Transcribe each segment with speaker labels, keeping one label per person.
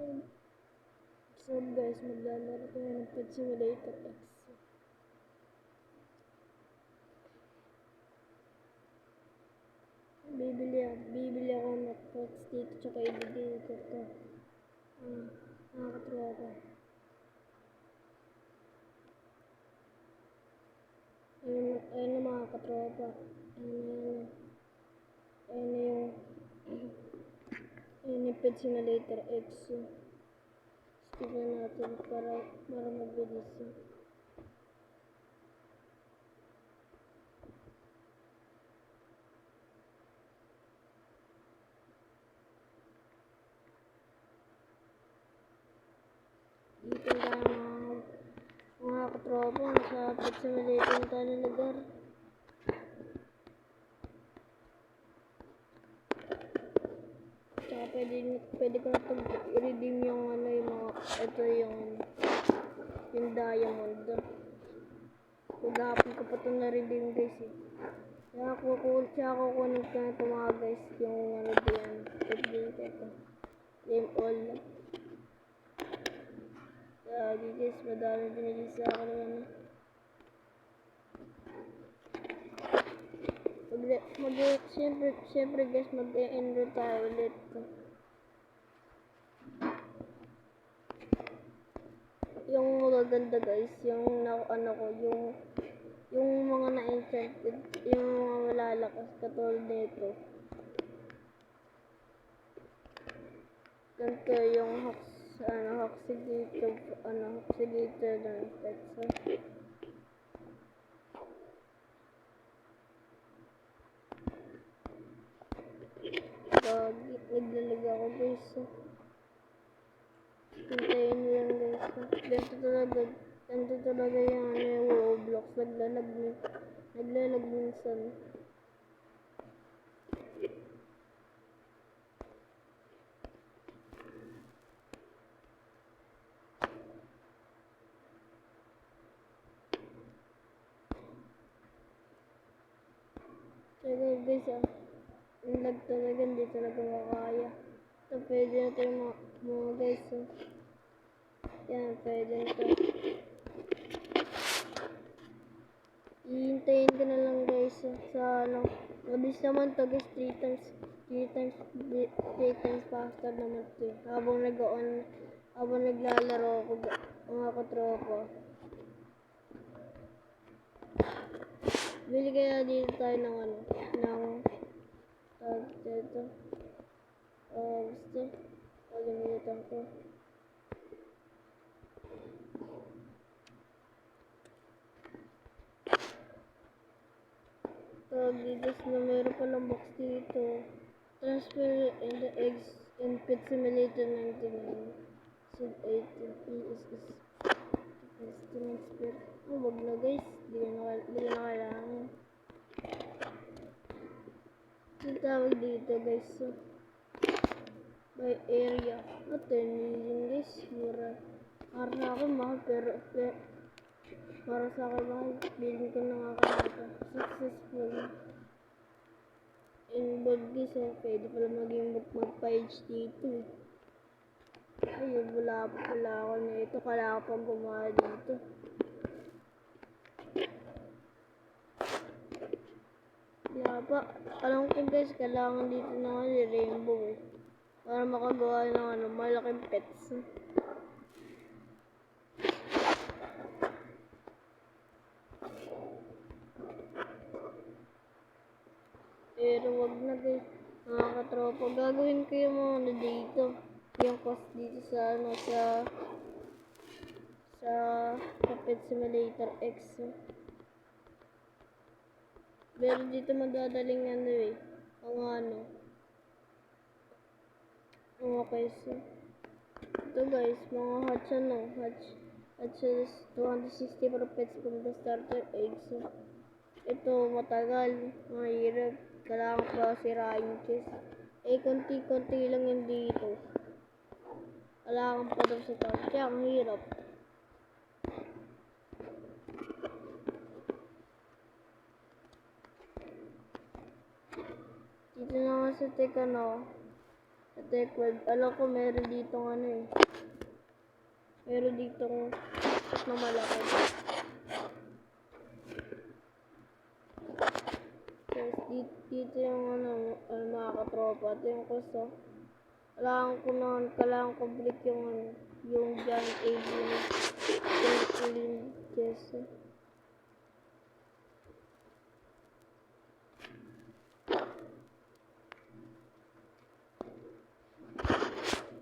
Speaker 1: So guys, maglalaro tayo ng Pet Simulator X. Bibili ako ng pets dito, tsaka ibigay ko ito. Nakakatropa. Ayun na mga katropa. Ayun yung Pet Simulator X. Tignan natin para mabilis. Dito tayo mga katropa, nasa Pet Simulator tayo ng lugar. Tsaka pwede ko na itong i-redeem yung ito yung diamond. Maghapon ko pa itong na-redeem guys eh. Kaya kukunin ko na ito mga guys, yung diyan. Ito. Game all. Lagi guys, madami binili sa akin Siyempre guys, mag-enroll tayo ulit. Yung magaganda guys, yung mga na-enchanted, yung mga malalakas katulad nito. Ganito yung Hoxigator ng pets. Naglalag ako guys. Hintayin nyo lang guys. Ganito talaga yung Roblox. Naglalag minsan. Pero guys lag talaga, hindi talaga makakaya. So pwede na tayo mga guys. Yan, pwede na ito. Ihintayin ko na lang guys sa mabilis naman to guys, 3 times faster naman to. Habang naglalaro ako mga katropa. Bili kaya dito tayo ng dito. Gusto. Kalimutan ko. Dito na meron pa ng box dito. Transfer in the eggs and Pet Simulator 99. Sid 18 PSS. Transfer. Wag na guys. Hindi na kailangan. Yung tawag dito guys. By area. 10 million guys. Mura. Para sa akin mahal pero para sa akin mahal. Bilhin ko na nga kanito. Successful. Inboard guys pwede pala mag-page dito eh. Ayun, wala ako na ito. Kailangan pang gumawa dito. Alam ko guys, kailangan dito na rainbow eh. Para makagawa ng malaking pets. Pero wag na guys, mga katropa. Gagawin ko yung mga dito. Yung cost dito sa Pet Simulator X. Pero dito magdadaling okay, so ito guys, mga hatch 260 per pets from the starter eggs. Ito matagal, mahirap, kailangan pa sirain yung chest. Konti-konti lang yun dito. Kailangan pa daw sa top, kaya ang hirap. Dito naman sa Attack web. Alam ko meron dito ano eh. Meron dito na malaki. Tapos dito yung mga katropa. Ito yung kusto. Kailangan complete yung giant alien. Yung chest.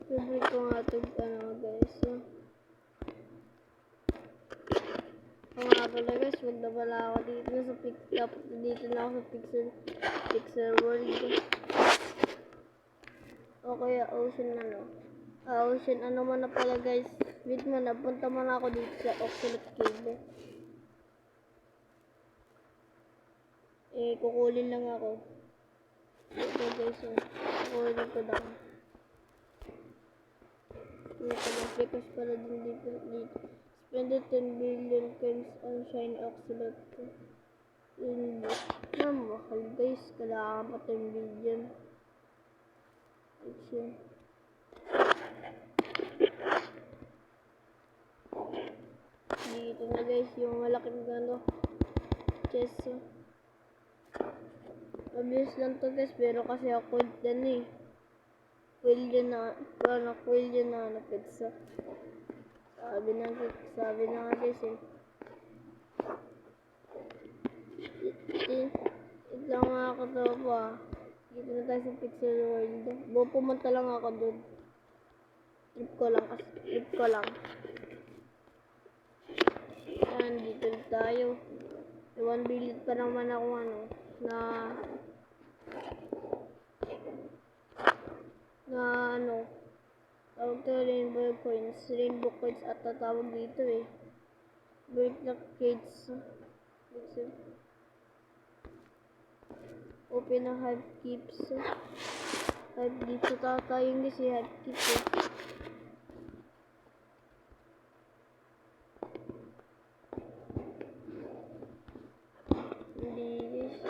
Speaker 1: Favorite ko nga ito, guys. Nga pala guys, wag na pala ako dito sa dito na ako sa Pixel World. O kaya Ocean ano man na pala guys. Wait mo na, punta mo na ako dito sa Oxalate Cave. Kukulin lang ako. Ito guys, kukulin ko lang. Because pala din dito. Spend 10 billion coins on shiny Oxalate. Mahal guys, kailangan pa 10 billion. Action. Dito na guys, yung malaking chest. Obvious lang to guys, pero kasi ako dyan eh. Quill yun na pizza. Sabi na nga guys eh. Ito lang mga katopa. Dito na tayo sa Pixel World. Pumunta lang ako doon. Trip ko lang. Yan, dito tayo. 1 billion pa naman ako tawag to rainbow coins at tatawag dito eh. Break the cage. Open ang hive keeps. Hive dito tatayong kasi hive keeps eh.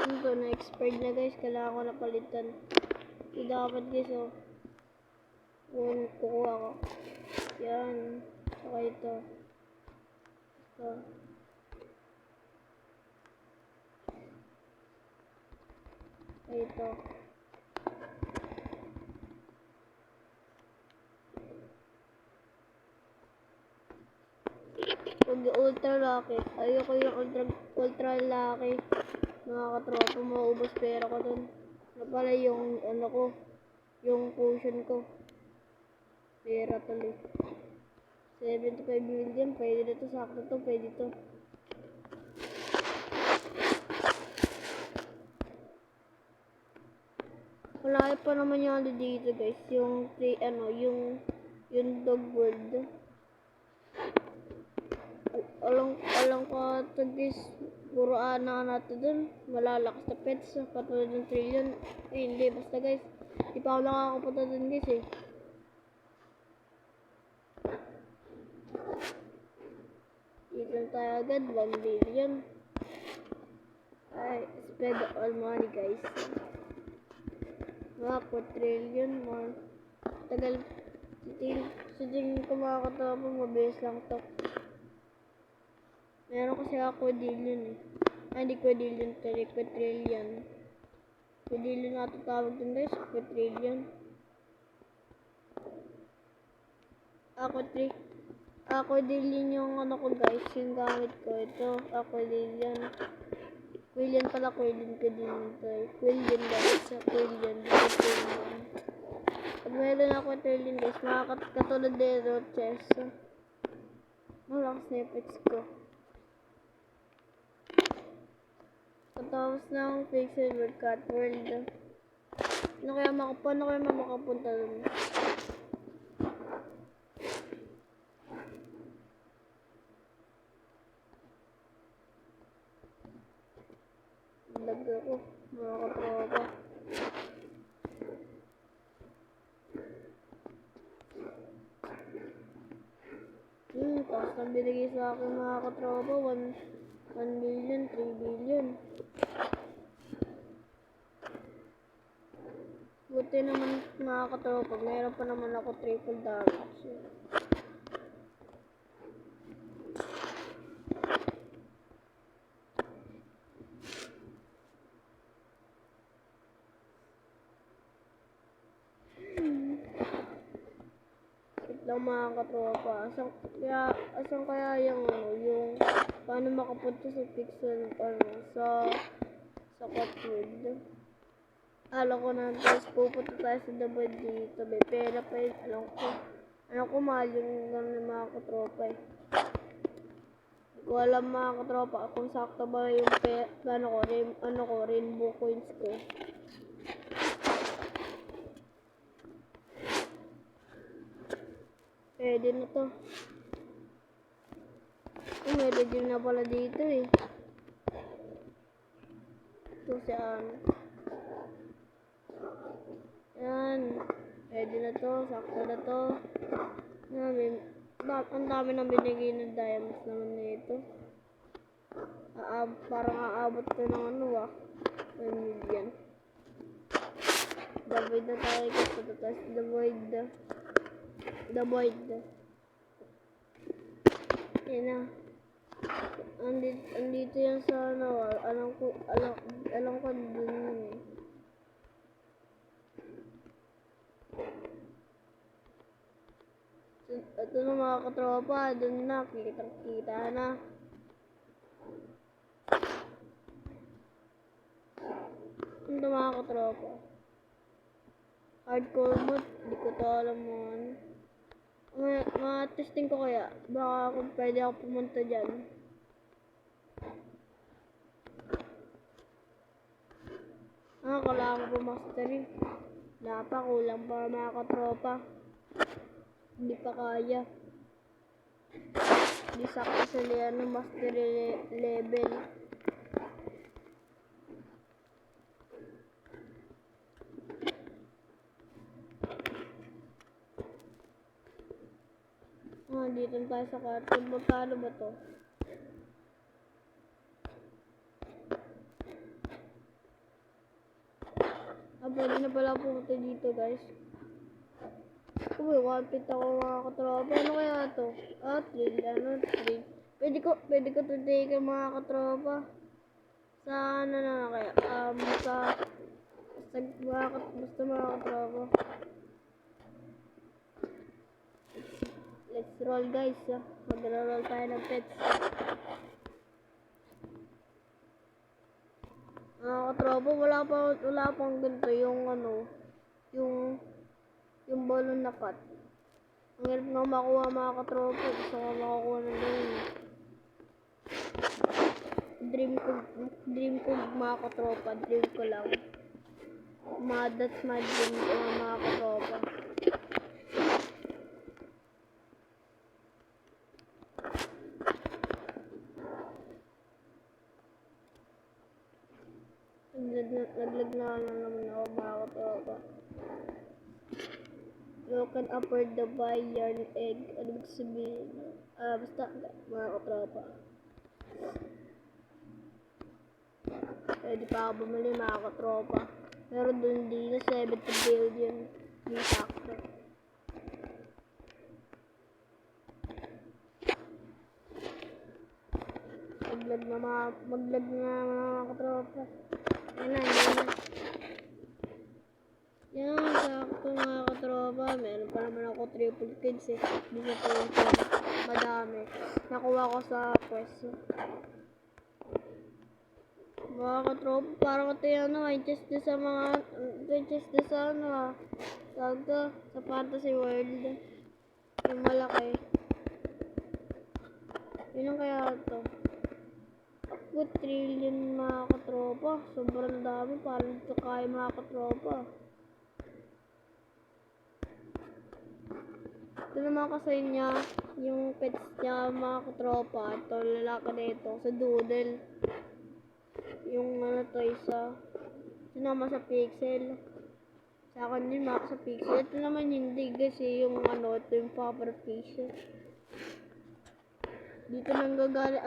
Speaker 1: Ito na expired na guys, kailangan ko na palitan. Hindi dapat guys oh. Yun, kukuha ko. Yan. Saka ito. Ito. Pag ultra lucky. Ayoko yung ultra lucky. Mga katropa, maubos pera ko dun. Na pala yung yung potion ko. Pera tuloy. 75 million, pwede na to, sakto to, pwede to. Malaki pa naman yung dito guys, yung dog world. Alam ko ito guys, puro natin dun, malalakas na pets, katulad ng trillion. Hindi, basta guys, di pa ako nakakapunta dun guys eh. Dito tayo agad, 1 billion. Ay, spend all money guys. Mga 4 trillion more. Tagal, sa tingin ko mga katopa, mabilis lang to. Meron kasi ako quadrillion eh. Hindi quadrillion, quadrillion. Quadrillion nga ito tawag dun guys, quadrillion. Quadrillion yung ko guys, yung gamit ko. Ito, quadrillion. Quillion pala, quillion to eh. Quillion guys, quillion. Pag meron ako quadrillion guys, katulad dito, chest. Malakas na yung pets ko. Tapos ng Pixel Cat World. Paano kaya makapunta dun? Lag ako, mga katropa. Tapos nang binigay sa akin mga katropa, 1 billion, 3 billion. ito naman mga katropa, meron pa naman ako triple damage. Lang mga katropa, asan kaya yung paano makapunta sa pixel, sa cotwood. Alam ko na guys, pupunta tayo sa The Void dito, may pera pa yun, alam ko mahal yung ng mga katropa eh. Hindi ko alam mga katropa kung sakto ba yung rainbow coins ko. Pwede na to. Meron din na pala dito eh. Ito saan. Yan. Pwede na to. Sakto na to. Ang dami nang binigay ng diamonds naman nito. Parang aabot ko ng 1 million. The Void na tayo kasi tapos The Void. Yan na. Andito yan sa alam ko dun yun eh. Ito na mga katropa, dun na, kita na. Ito mga katropa. Hardcore mode, di ko to alam mo. Testing ko kaya, baka kung pwede ako pumunta dyan. Kailangan ko mastery. Kulang pa mga katropa. Hindi pa kaya. Hindi sakto sa mastery level. Dito tayo sa karton. Magkano ba to? Pwede na pala pumunta dito guys. Uy, 1 ako mga katropa. Ano kaya to? 3. Pwede ko to take mga katropa. Sa ano na kaya? Basta mga katropa. Let's roll guys. Mag-roll tayo ng pets. Mga katropa, wala pang ganito yung yung balon na cut. Ang hirap nga makuha mga katropa. Gusto ko makakuha ng ganun. Dream ko mga katropa. Dream ko lang. That's my dream mga katropa. Naglag na naman ako mga katropa. You can afford the buy yarn egg. Ano ibig sabihin? Basta mga katropa. Pwede pa ako bumili mga katropa. Pero dun din na 70 billion. Yung sakto. Maglag na mga katropa. Yan na. Yan, sakto mga katropa. Meron pa naman ako triple kids eh. Hindi na po yung madami. Nakuha ko sa quest. Mga katropa, parang ito yung chest sa sa fantasy world. Yung malaki. Yun ang kaya ito. 2 trillion mga katropa. Sobrang dami. Parang ito kaya mga katropa. Ito naman kasi niya, yung pets niya mga katropa. Ito lalaki na ito sa doodle. Yung to isa. Ito naman sa pixel. Sa akin din mga sa pixel. Ito naman hindi kasi yung ito yung puffer fish. Dito nanggagaling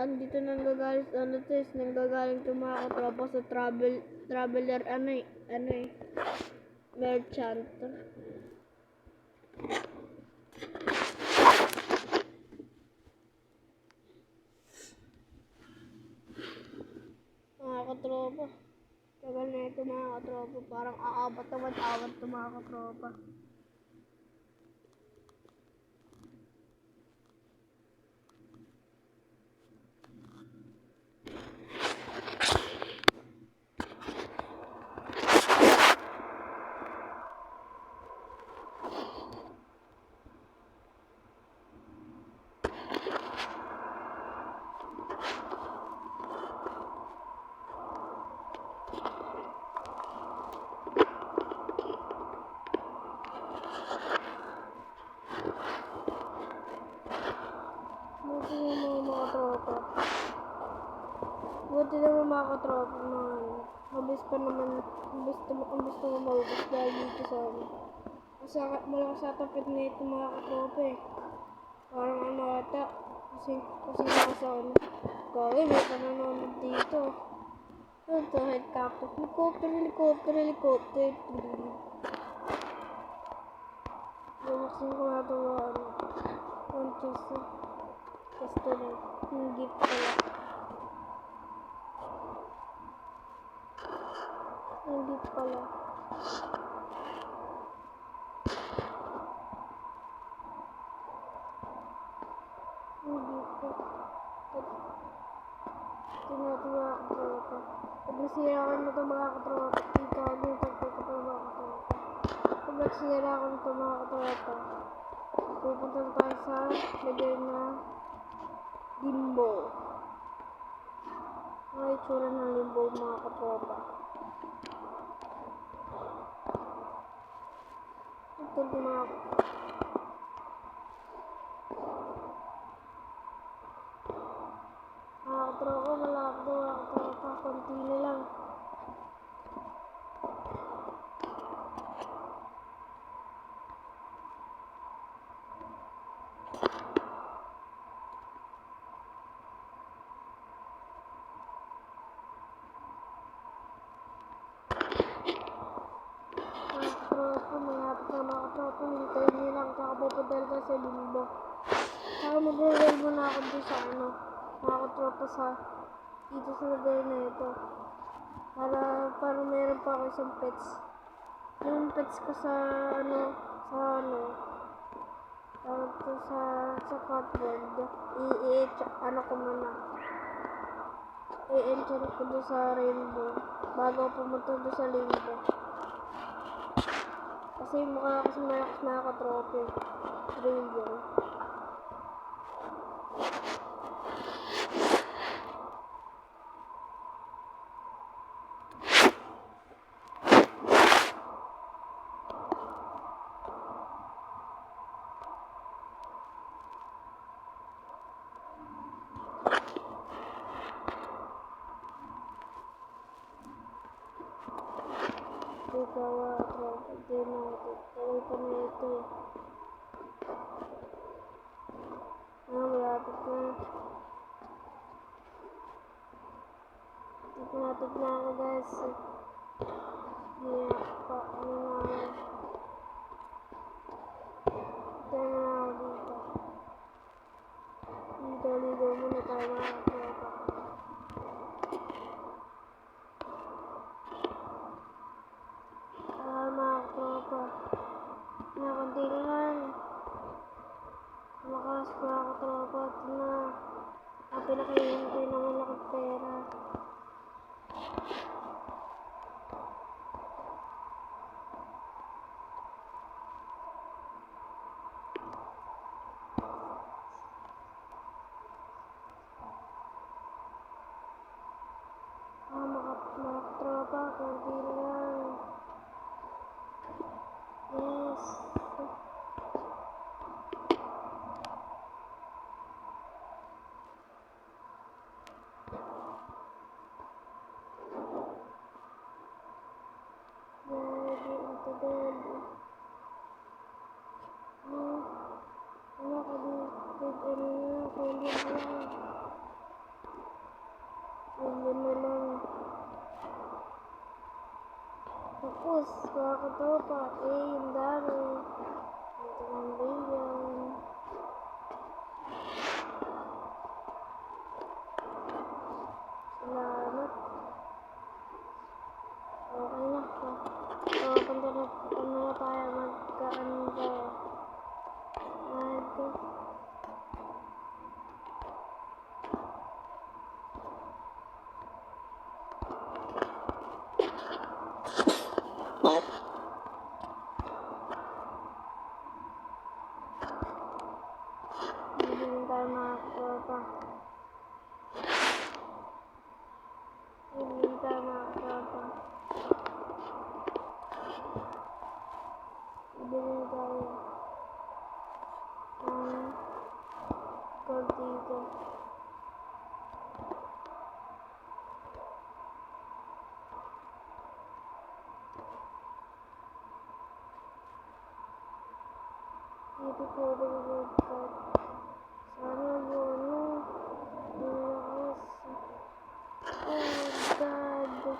Speaker 1: nanggagaling to mga katropa sa traveler merchant. Mga katropa. Tagal na ito mga katropa. Parang aabot naman awat ito mga katropa. Buti naman mga katropa na mabilis pa naman, mabilis naman maubos dahil dito sa ano. Kasi malakas ata pit na ito mga katropa eh. Parang ano ata, kasi nasa ano. Gawin, may pananonood dito. Ito, helicopter. Bumaksin ko na ito ano. Manchester. Restaurant. Hindi pala. Hindi pala. Hindi po. Tinatuwa ako ito. Pag nasira ko nito mga katropa, ikago yung pagkakatawa mga katropa. Pag nasira ko nito mga katropa, pupunta tayo sa level na limbo. Ang itsura ng limbo mga katropa. Ito yung mga katropa, malakad daw mga katropa, konti na lang. Mga katropa, hintayin nyo lang, kakapupuntal ka sa limbo. Saka mag-roll muna ako dito sa ano, mga katropa sa dito sa lugar na ito. Para meron pa ako isang pets. Yung pets ko sa tawag ko sa cardboard. Ano ko muna. I-enchant ko doon sa rainbow. Bago pumunta doon sa limbo. Kasi mukha kasi malakas na katropa. Rainbow. Ikaw ako, hindi na ako. Tawag pa na ito. Malapit na. Malapit na ako guys. Ano na. Tayo na ako dito. Ligo muna tayo mga katropa. Mga katropa. Nakunti na lang. Malakas mga katropa. At na. Ang pinakahihintay na malakad pera. Mga tropa, kunti lang. Yes. Ready into bed. Ano ka din? Kundi na lang. Kundi na lang. Ako, Tapos, mga katropa, yung dami. Ito ng billion. Salamat. Okay na. So, punta na tayo magkaanda. Bibili tayo mga katropa. Bibili tayo mga katropa. Bibili tayo ng gold dito. Dito po gold card. Sana yun, nilakas. Oh God.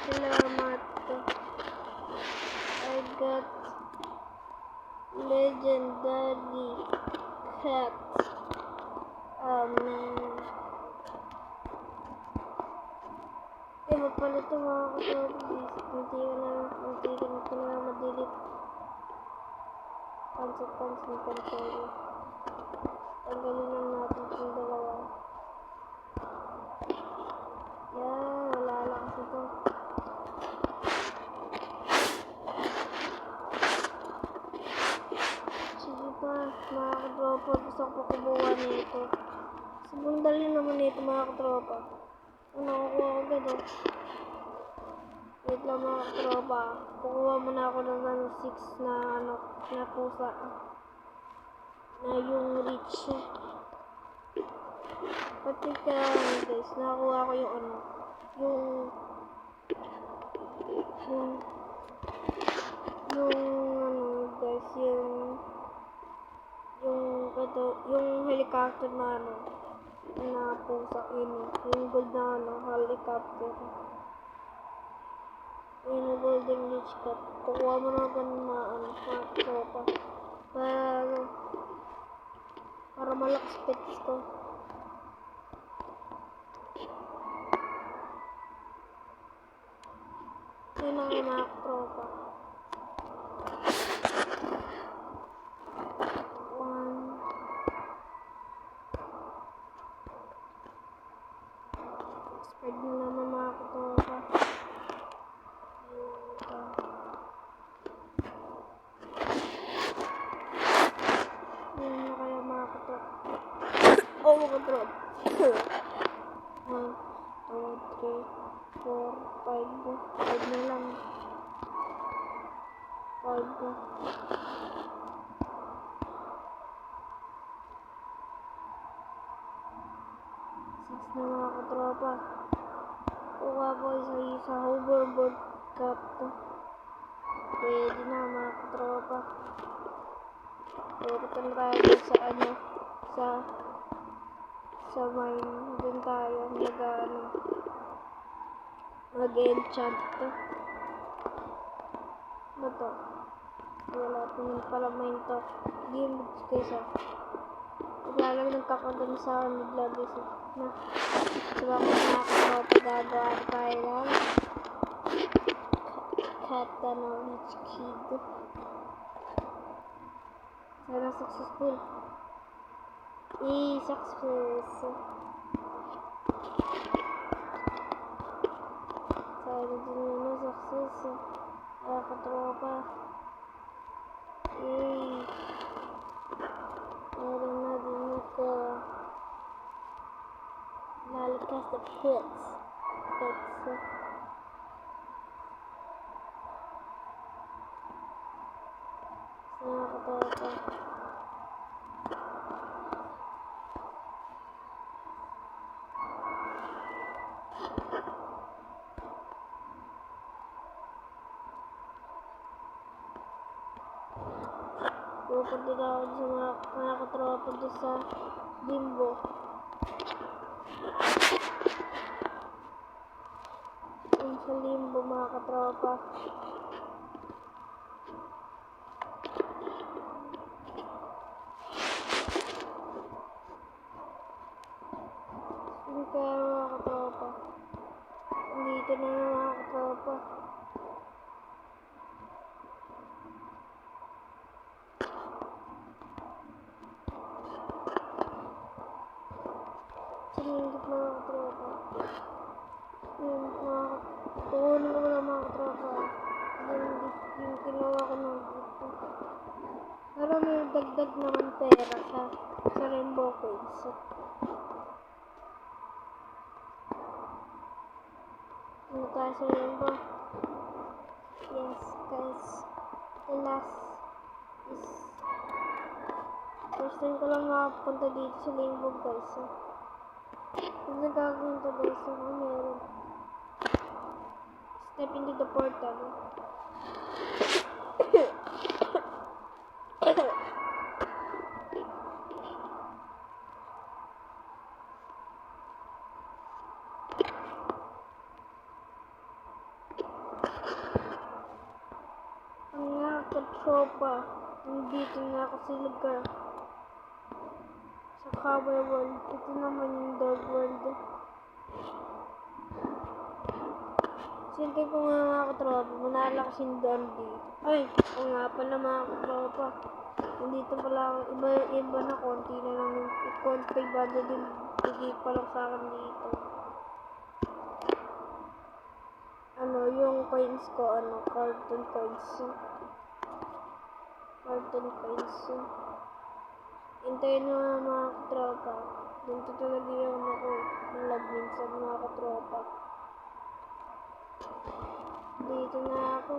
Speaker 1: Salamat. I got legendary cat. Man. Iba pala ito mga katobis. Munti ka na madilit. Cancel. Tanggalin lang natin itong dalawa. Yan, wala lang kasi ito. Sige pa, mga katropa. Gusto ko pa kubuha nito. Sobrang dali naman nito mga katropa. Nakukuha ko agad oh. Wait lang mga katropa. Kukuha muna ako ng 6 na pusa. Na yung rich. Pati ka guys, nakakuha ko yung guys, yung helicopter na na pusa yung gold na helicopter. Yung golden rich cat. Kukuha mo na ako ng mga tropa. Para malakas pets ko. Yun lang yung mga tropa. 1. Spread mo naman mga tropa. Yun na kaya mga tropa. Oh mga tropa. 1, 2, 3, 4, 5. 5 na lang. 5 na. 6 na mga katropa. Kuha ko isa hoverboard cup to. Pwede na mga katropa. Pwede na tayo sa mine. Doon tayo mag-enchant to. Ano to? Wala tingin pala mine to. Game guys ah. Naglalag ng kakagano sa akin. Naglagay na. Diba kung nakakatropa gagawa tayo ng kata ng rich kid. Sana successful. Success. Sana din yun success. Nakakatropa. Meron na din ito. Lalikas na pets. Nakakatropa. Pupunta na ako sa mga katropa doon sa Bimbo. Sa Limbo mga katropa. na mga katropa. Siningit mga katropa. Yun, kukunin ko lang mga katropa. Yung kinuha ko ng dito. Pero may dagdag naman pera sa Rainbow Coins. Ano tayo sa Rainbow? Yes, guys. The last is... First time ko lang makapunta dito sa Rainbow, guys. Kung nagagawin to, guys, meron. Step into the portal. Ang nga katropa, nandito na ako sa lugar. Sa Cowboy World. Ito naman yung Dog World. Siyempre ko mga katropa, manala kasing doon dito. Ay, o nga pala mga katropa. Nandito pala ako, iba na, konti na lang yung konti bago din bigay pala sa akin dito. Ano, yung coins ko, cartoon coins. Cartoon coins. Hintayin mo mga katropa. Dito talaga yung nalag minsan mga katropa. Dito na ako.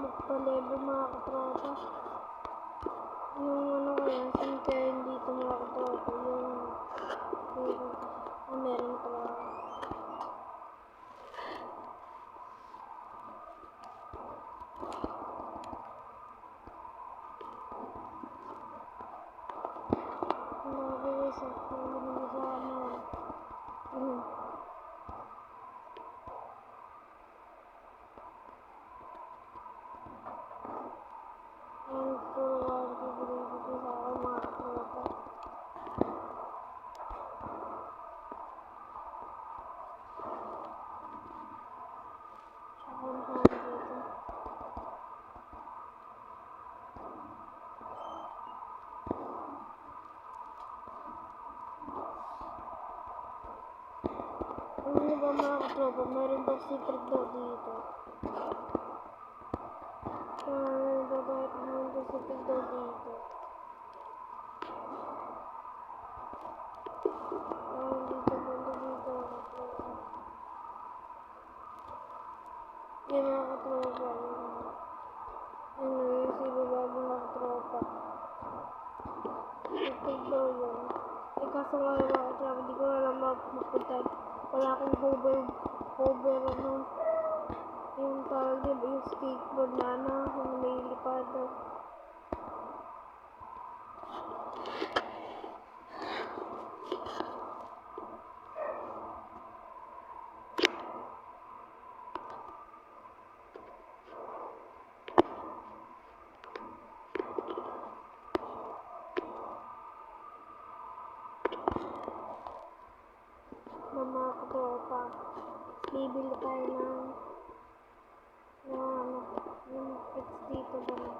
Speaker 1: Magpa-level mga katropa. Yung kaya, kaya dito mga katropa, meron pala. Nagawis ako, hindi sa Ano ba mga katropa, meron daw secret daw dito. Meron daw secret daw dito. Yan mga katropa. Yung si baba mga katropa. Secret daw yun. Kaso nga mga katropa, di ko alam mapunta. Wala akong hover yung tawag din, yung skateboard na yung may lipad. bibili tayo ng ano, yung pets dito ba na.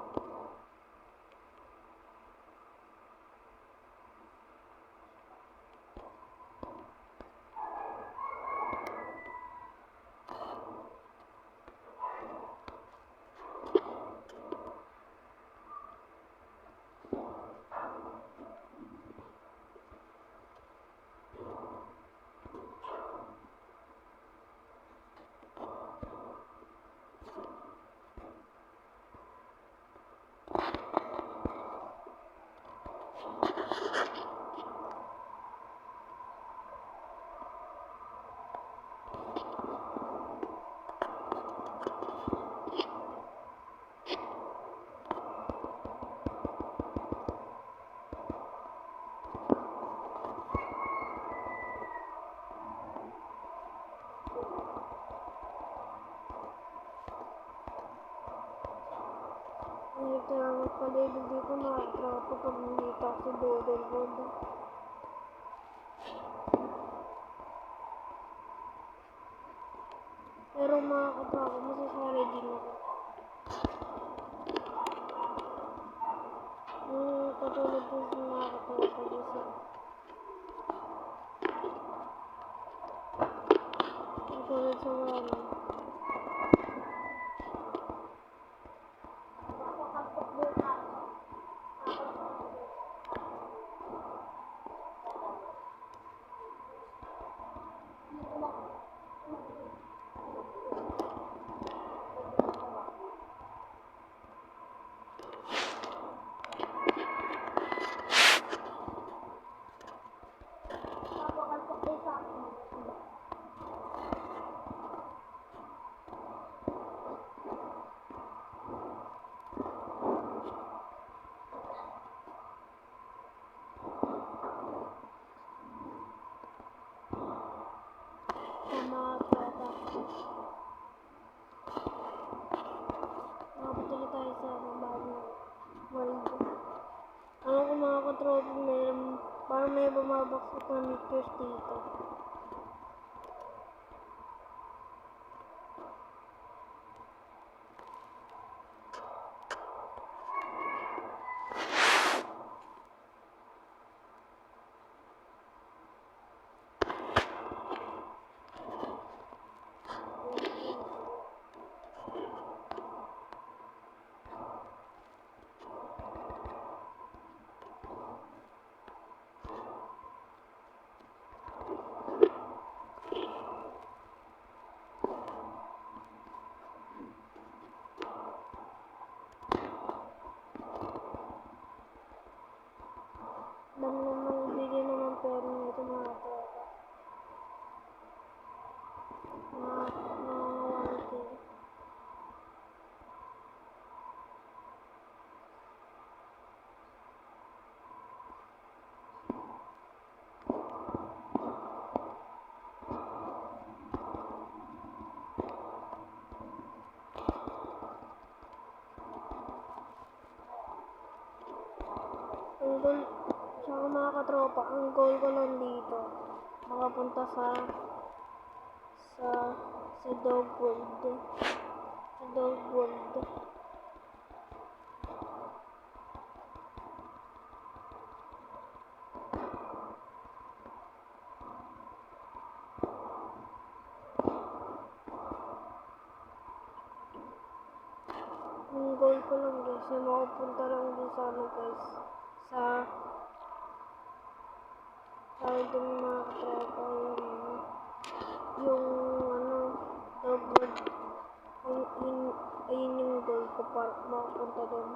Speaker 1: Salamat pala dito mga tropa pag nandito ako sa Doodle Road. Pero mga katropa, masasari din ako. Katulad po sa mga katropa dito. Katulad sa mga nakapatuloy tayo sa bagong world. Ano kung mga katropa, parang may bumabaksak na meters dito. Dami naman bigyan naman pera nito mga tropa. Mga 1K. Ang goal, tsaka mga katropa, ang goal ko lang dito, makapunta sa Dog World. Sa Dog World. Ang goal ko lang guys, ay makapunta lang din sa ano guys, sa tawag din mga katropa, yung ano, Dog World. Ayun yung goal ko para makapunta doon.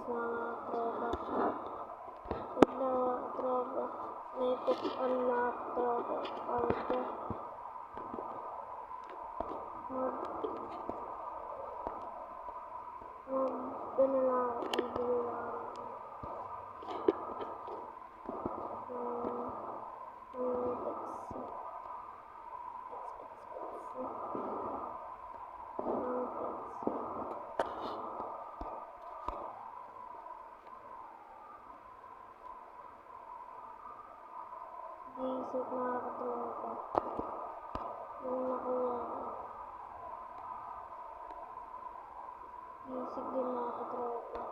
Speaker 1: Mga tropa. Wait lang mga tropa. Naitukan na tropa. Alto. Ano lang, bibili lang. visit mga katropa. Yung nakuha ko. Visit din mga katropa.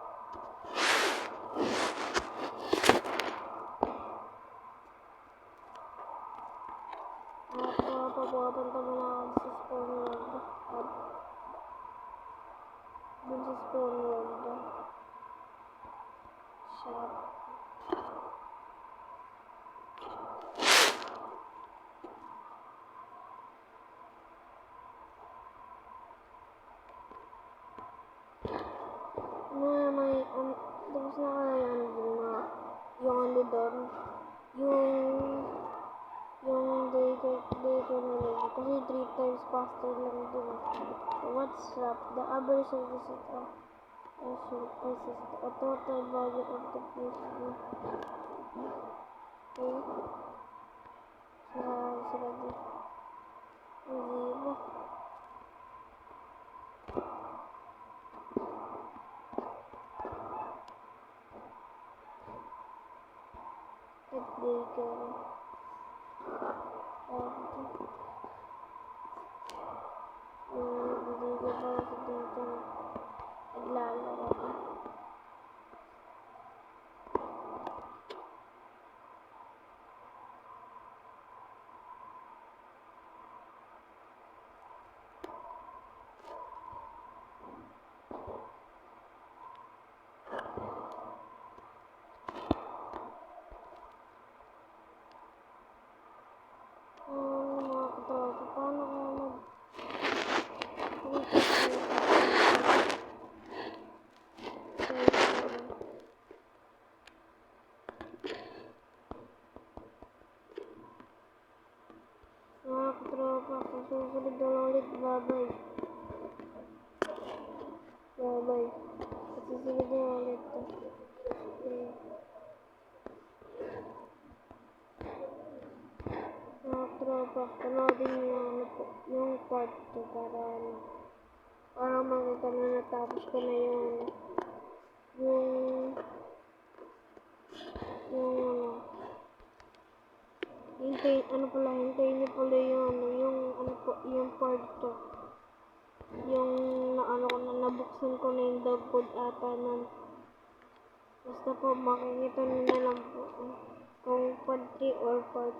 Speaker 1: At papunta mo na ako sa spawn world. At dun sa spawn world. Shop. Tapos na kaya yan yung ano doon. Yung day ko na lang. Kasi 3 times faster lang din. So what's up? The average of the set of a total value of the place. Okay. Sila din. Hindi ba? At day ko. Hindi ko pa sa dito. Naglalaro ko. Mga katropa, paano ko mga katropa, sa susunod na ulit, bye-bye. Bye-bye. Sa susunod na ulit. Okay. Mga katropa, panoodin niyo yung part 2 para makita na natapos ko na yung hintayin niyo pala yung part 2. Yung nabuksan ko na yung dog food ata nun. Basta po, makikita niyo na lang po kung part 3 or part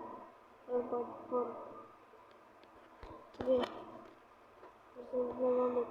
Speaker 1: 4. Sige, susunod na ulit.